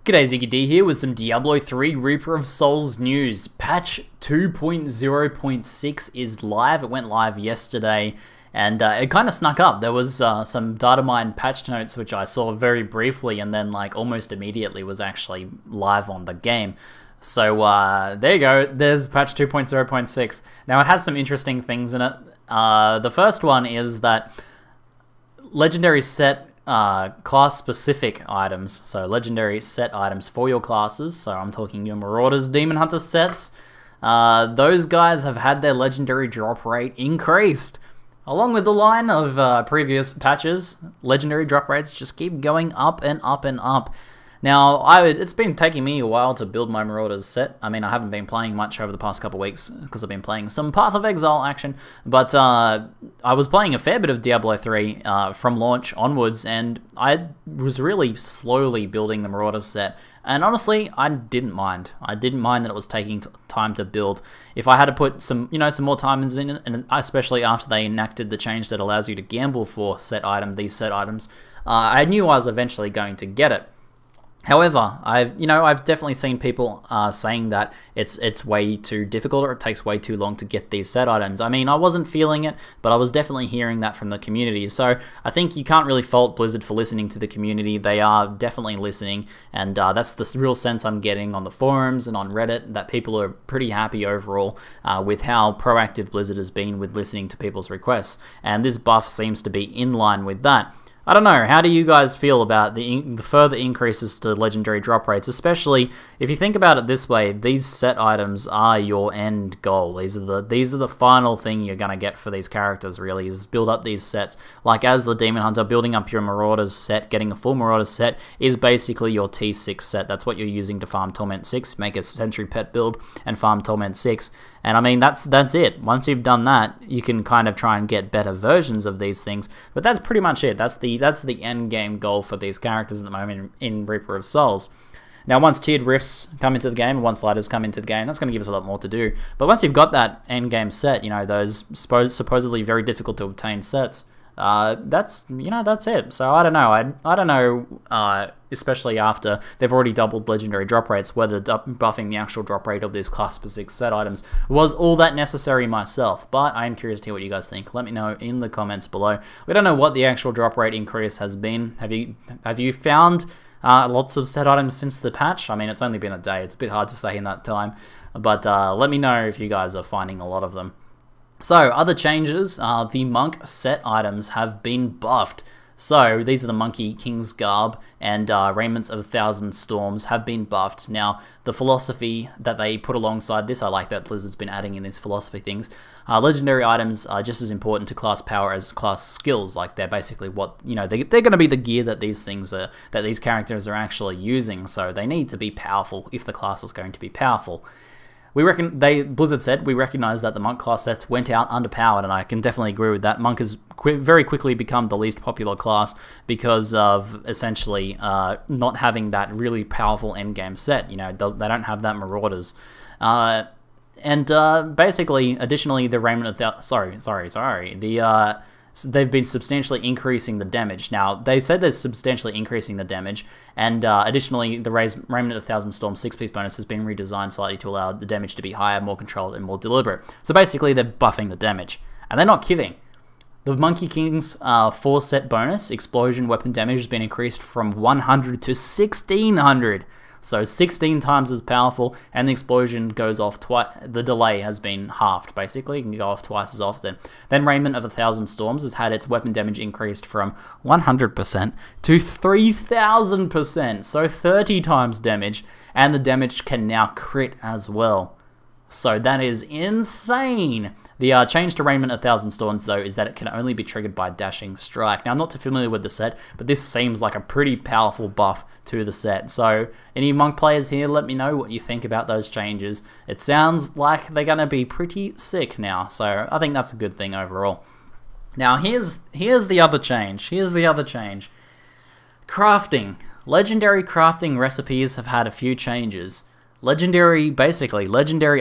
G'day, Ziggy D here with some Diablo 3 Reaper of Souls news. Patch 2.0.6 is live. It went live yesterday, and it kind of snuck up. There was some data mine patch notes which I saw very briefly, and then almost immediately was actually live on the game. So there you go. There's patch 2.0.6. Now it has some interesting things in it. The first one is that legendary set class-specific items, so legendary set items for your classes, so I'm talking your Marauders, Demon Hunter sets, those guys have had their legendary drop rate increased. Along with the line of previous patches, legendary drop rates just keep going up and up and up. Now, it's been taking me a while to build my Marauders set. I mean, I haven't been playing much over the past couple weeks because I've been playing some Path of Exile action, but I was playing a fair bit of Diablo 3 from launch onwards, and I was really slowly building the Marauders set. And honestly, I didn't mind. I didn't mind that it was taking time to build. If I had to put some more time in it, and especially after they enacted the change that allows you to gamble for these set items, I knew I was eventually going to get it. However, I've definitely seen people saying that it's way too difficult or it takes way too long to get these set items. I mean, I wasn't feeling it, but I was definitely hearing that from the community. So I think you can't really fault Blizzard for listening to the community. They are definitely listening, and that's the real sense I'm getting on the forums and on Reddit, that people are pretty happy overall with how proactive Blizzard has been with listening to people's requests. And this buff seems to be in line with that. I don't know, how do you guys feel about the further increases to legendary drop rates, especially if you think about it this way, these set items are your end goal. These are the final thing you're going to get for these characters, really, is build up these sets. Like as the Demon Hunter, building up your Marauders set, getting a full Marauders set is basically your T6 set. That's what you're using to farm Torment 6, make a Sentry Pet build, and farm Torment 6. And I mean, that's it. Once you've done that, you can kind of try and get better versions of these things. But that's pretty much it. That's the end game goal for these characters at the moment in Reaper of Souls. Now, once tiered rifts come into the game, once sliders come into the game, that's going to give us a lot more to do. But once you've got that end game set, those supposedly very difficult to obtain sets, that's it. So I don't know. I don't know, especially after they've already doubled legendary drop rates, whether buffing the actual drop rate of these class-specific set items was all that necessary myself. But I am curious to hear what you guys think. Let me know in the comments below. We don't know what the actual drop rate increase has been. Have you found lots of set items since the patch? I mean, it's only been a day. It's a bit hard to say in that time. But let me know if you guys are finding a lot of them. So, other changes, the monk set items have been buffed. So, these are the Monkey King's Garb and Raiments of 1,000 Storms have been buffed. Now, the philosophy that they put alongside this, I like that Blizzard's been adding in these philosophy things. Legendary items are just as important to class power as class skills. Like, they're basically what, they're going to be the gear that these characters are actually using. So, they need to be powerful if the class is going to be powerful. Blizzard said, we recognize that the Monk class sets went out underpowered, and I can definitely agree with that. Monk has very quickly become the least popular class because of essentially not having that really powerful endgame set. They don't have that Marauders. Basically, additionally, the Raiment of they've been substantially increasing the damage. Now, they said they're substantially increasing the damage, and additionally, the Raiment of 1,000 Storms 6-piece bonus has been redesigned slightly to allow the damage to be higher, more controlled, and more deliberate. So basically, they're buffing the damage. And they're not kidding. The Monkey King's 4-set bonus, explosion weapon damage, has been increased from 100 to 1,600. So 16 times as powerful, and the explosion goes off twice. The delay has been halved, basically. It can go off twice as often. Then Raiment of 1,000 Storms has had its weapon damage increased from 100% to 3,000%. So 30 times damage, and the damage can now crit as well. So that is insane. The change to Raiment of 1,000 Storms, though, is that it can only be triggered by Dashing Strike. Now, I'm not too familiar with the set, but this seems like a pretty powerful buff to the set. So, any Monk players here, let me know what you think about those changes. It sounds like they're going to be pretty sick now, so I think that's a good thing overall. Now, here's the other change. Crafting. Legendary crafting recipes have had a few changes. Legendary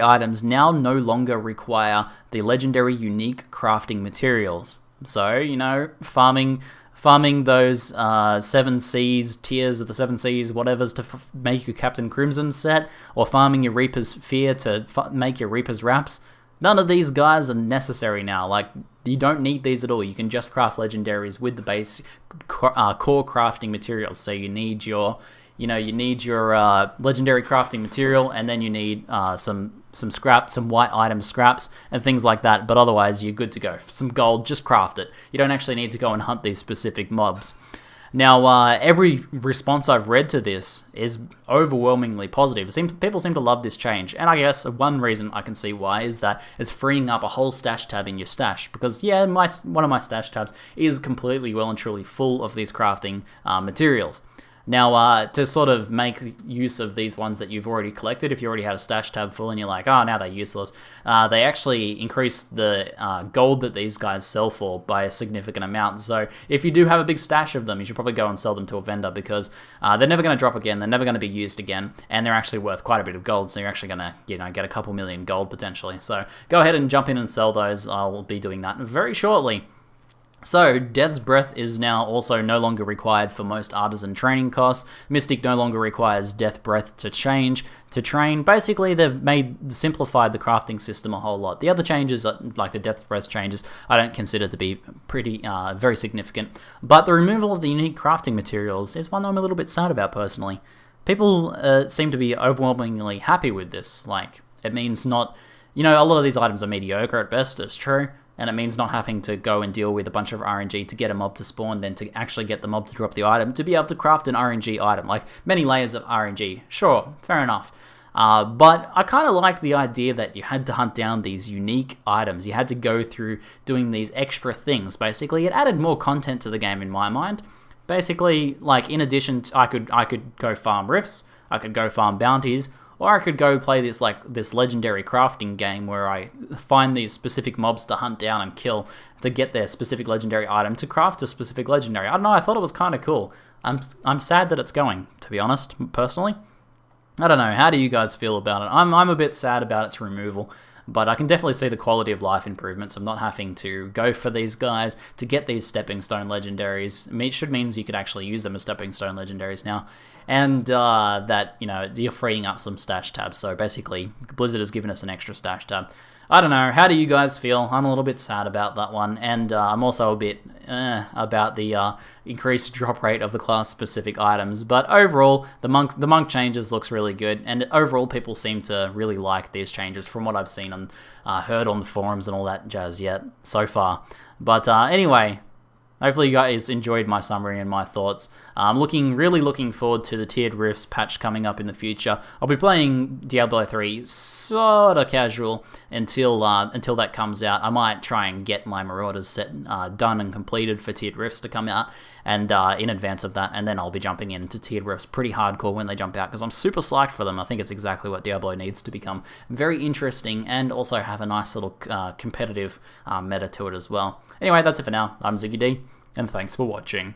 items now no longer require the legendary unique crafting materials. So, farming farming those 7 Seas, tiers of the 7 Seas, whatever's to make your Captain Crimson set, or farming your Reaper's Fear to make your Reaper's Wraps. None of these guys are necessary now. Like, you don't need these at all. You can just craft legendaries with the base core crafting materials. So you need your, legendary crafting material, and then you need some scrap, some white item scraps, and things like that. But otherwise, you're good to go. Some gold, just craft it. You don't actually need to go and hunt these specific mobs. Now, every response I've read to this is overwhelmingly positive. People seem to love this change, and I guess one reason I can see why is that it's freeing up a whole stash tab in your stash. Because, yeah, one of my stash tabs is completely well and truly full of these crafting materials. Now, to sort of make use of these ones that you've already collected, if you already had a stash tab full and you're like, oh, now they're useless, they actually increase the gold that these guys sell for by a significant amount. So if you do have a big stash of them, you should probably go and sell them to a vendor, because they're never going to drop again, they're never going to be used again, and they're actually worth quite a bit of gold, so you're actually going to get a couple million gold potentially. So go ahead and jump in and sell those. I'll be doing that very shortly. So, Death's Breath is now also no longer required for most artisan training costs. Mystic no longer requires Death Breath to train. Basically, they've simplified the crafting system a whole lot. The other changes, like the Death's Breath changes, I don't consider to be very significant. But the removal of the unique crafting materials is one I'm a little bit sad about personally. People seem to be overwhelmingly happy with this. Like, it means not... a lot of these items are mediocre at best, it's true. And it means not having to go and deal with a bunch of RNG to get a mob to spawn, then to actually get the mob to drop the item, to be able to craft an RNG item. Like, many layers of RNG. Sure, fair enough. But I kind of liked the idea that you had to hunt down these unique items. You had to go through doing these extra things, basically. It added more content to the game in my mind. Basically, like, in addition, I could go farm rifts, I could go farm bounties, or I could go play this legendary crafting game where I find these specific mobs to hunt down and kill to get their specific legendary item to craft a specific legendary. I don't know, I thought it was kind of cool. I'm sad that it's going, to be honest, personally. I don't know, how do you guys feel about it? I'm a bit sad about its removal, but I can definitely see the quality of life improvements of not having to go for these guys to get these stepping stone legendaries. It should means you could actually use them as stepping stone legendaries now. And that, you're freeing up some stash tabs. So basically, Blizzard has given us an extra stash tab. I don't know, how do you guys feel? I'm a little bit sad about that one, and I'm also a bit about the increased drop rate of the class-specific items. But overall, the monk changes looks really good, and overall people seem to really like these changes from what I've seen and heard on the forums and all that jazz yet so far. But anyway, hopefully you guys enjoyed my summary and my thoughts. I'm really looking forward to the Tiered Rifts patch coming up in the future. I'll be playing Diablo 3 sorta casual until that comes out. I might try and get my Marauders set done and completed for Tiered Rifts to come out, and in advance of that, and then I'll be jumping into Tiered Rifts pretty hardcore when they jump out, because I'm super psyched for them. I think it's exactly what Diablo needs to become very interesting, and also have a nice little competitive meta to it as well. Anyway, that's it for now. I'm Ziggy D, and thanks for watching.